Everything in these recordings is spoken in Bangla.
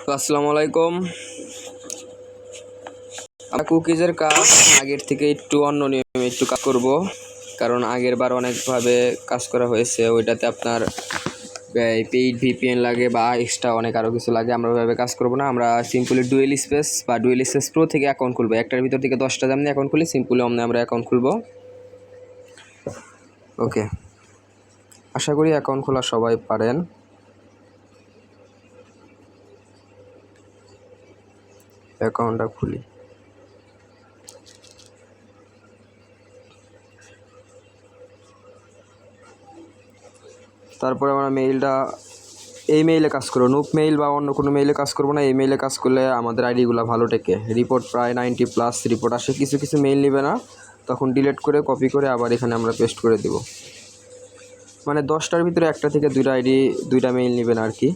আসসালামু আলাইকুম। আমরা কুকিজের কাজ আগের থেকে একটু অন্য নিয়মে একটু কাজ করব, কারণ আগের বার অনেকভাবে কাজ করা হয়েছে। ওইটাতে আপনার পেইড ভিপিএন লাগে বা এক্সট্রা অনেক আরও কিছু লাগে। আমরা ওইভাবে কাজ করব না। আমরা সিম্পলি ডুয়েল স্পেস বা ডুয়েল স্পেস প্রো থেকে অ্যাকাউন্ট খুলবো। একটার ভিতর থেকে 10টা দাম নিয়ে অ্যাকাউন্ট খুলি, সিম্পলি অমনে আমরা অ্যাকাউন্ট খুলবো। ওকে, আশা করি অ্যাকাউন্ট খোলা সবাই পারেন। অ্যাকাউন্টটা খুলি। তারপরে আমরা এই মেইলে কাজ করবো। নুপ মেইল বা অন্য কোনো মেইলে কাজ করবো না। এই মেইলে কাজ করলে আমাদের আইডিগুলো ভালো টেকে। রিপোর্ট প্রায় 90+ রিপোর্ট আসে। কিছু কিছু মেইল নেবে না, তখন ডিলিট করে কপি করে আবার এখানে আমরা পেস্ট করে দেব। মানে 10টার ভিতরে একটা থেকে দুইটা মেইল নেবেন আর কি।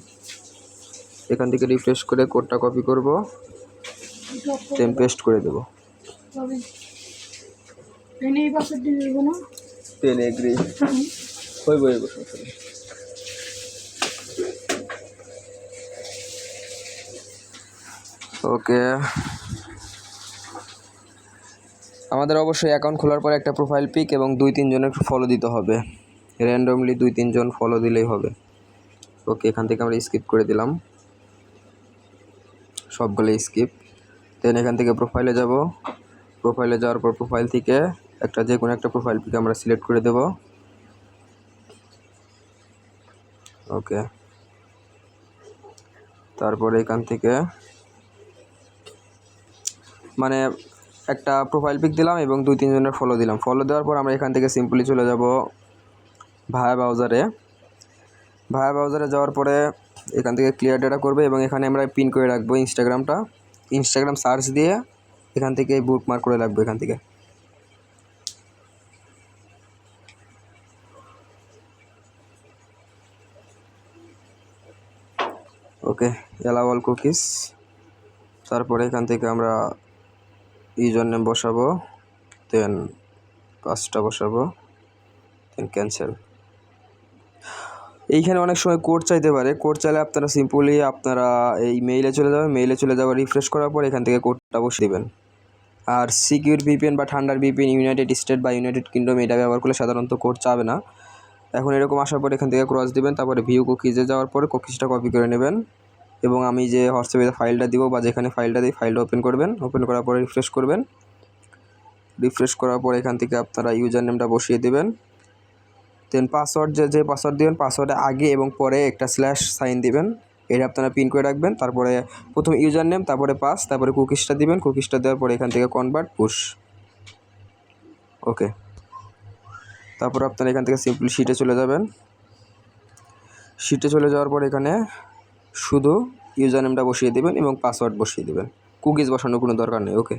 এখান থেকে রিফ্রেশ করে কোডটা কপি করব, দেন পেস্ট করে দেব। ওকে, আমাদের অবশ্যই অ্যাকাউন্ট খোলার পরে একটা প্রোফাইল পিক এবং 2-3 জনের ফলো দিতে হবে। র্যান্ডমলি 2-3 জন ফলো দিলেই হবে। ওকে, এখান থেকে আমরা স্কিপ করে দিলাম, সবগুলো স্কিপ। দেন এখান থেকে প্রোফাইলে যাব। প্রোফাইলে যাওয়ার পর প্রোফাইল থেকে যে কোনো একটা প্রোফাইল পিক আমরা সিলেক্ট করে দেব। ওকে, তারপরে এখান থেকে মানে একটা প্রোফাইল পিক দিলাম এবং 2-3 জনের ফলো দিলাম। ফলো দেওয়ার পর আমরা এখান থেকে সিম্পলি চলে যাব ভায়া ব্রাউজারে। ভায়া ব্রাউজারে যাওয়ার পরে এখান থেকে ক্লিয়ার ডেটা করবে এবং এখানে আমরা পিন করে রাখবো ইনস্টাগ্রাম সার্চ দিয়ে এখান থেকে বুকমার্ক করে রাখবো এখান থেকে। ওকে, অ্যালাউ অল কুকিজ। তারপরে এখান থেকে আমরা ইউজার নেম বসাবো, দেন পাসটা বসাবো, দেন ক্যান্সেল। এইখানে অনেক সময় কোড চাইতে পারে। কোড চাইলে আপনারা সিম্পলি এই মেইলে চলে যাবেন। রিফ্রেশ করার পর এখান থেকে কোডটা বসিয়ে দেবেন। আর সিকিউর ভিপিএন বা ঠান্ডার ভিপিএন ইউনাইটেড স্টেট বা ইউনাইটেড কিংডম এটা ব্যবহার করলে সাধারণত কোড চাবে না। এখন এরকম আসার পর এখান থেকে ক্রস দিবেন, তারপরে ভিউ কুকিজে যাওয়ার পরে কুকিজটা কপি করে নেবেন এবং আমি যে হোয়াটসঅ্যাপে ফাইলটা দিব বা যেখানে ফাইলটা দিই ফাইলটা ওপেন করবেন। ওপেন করার পরে রিফ্রেশ করবেন। রিফ্রেশ করার পর এখান থেকে আপনারা ইউজার নেমটা বসিয়ে দেবেন। দেন পাসওয়ার্ড যে পাসওয়ার্ড দেবেন, পাসওয়ার্ডে আগে এবং পরে একটা স্ল্যাশ সাইন দিবেন। এটা আপনারা পিন করে রাখবেন। তারপরে প্রথম ইউজার নেম, তারপরে পাস, তারপরে কুকিজটা দিবেন। কুকিজটা দেওয়ার পরে এখান থেকে কনভার্ট পুশ। ওকে, তারপর আপনারা এখান থেকে সিম্পলি শিটে চলে যাবেন। শিটে চলে যাওয়ার পর এখানে শুধু ইউজার নেমটা বসিয়ে দেবেন এবং পাসওয়ার্ড বসিয়ে দেবেন। কুকিজ বসানোর কোনো দরকার নেই। ওকে।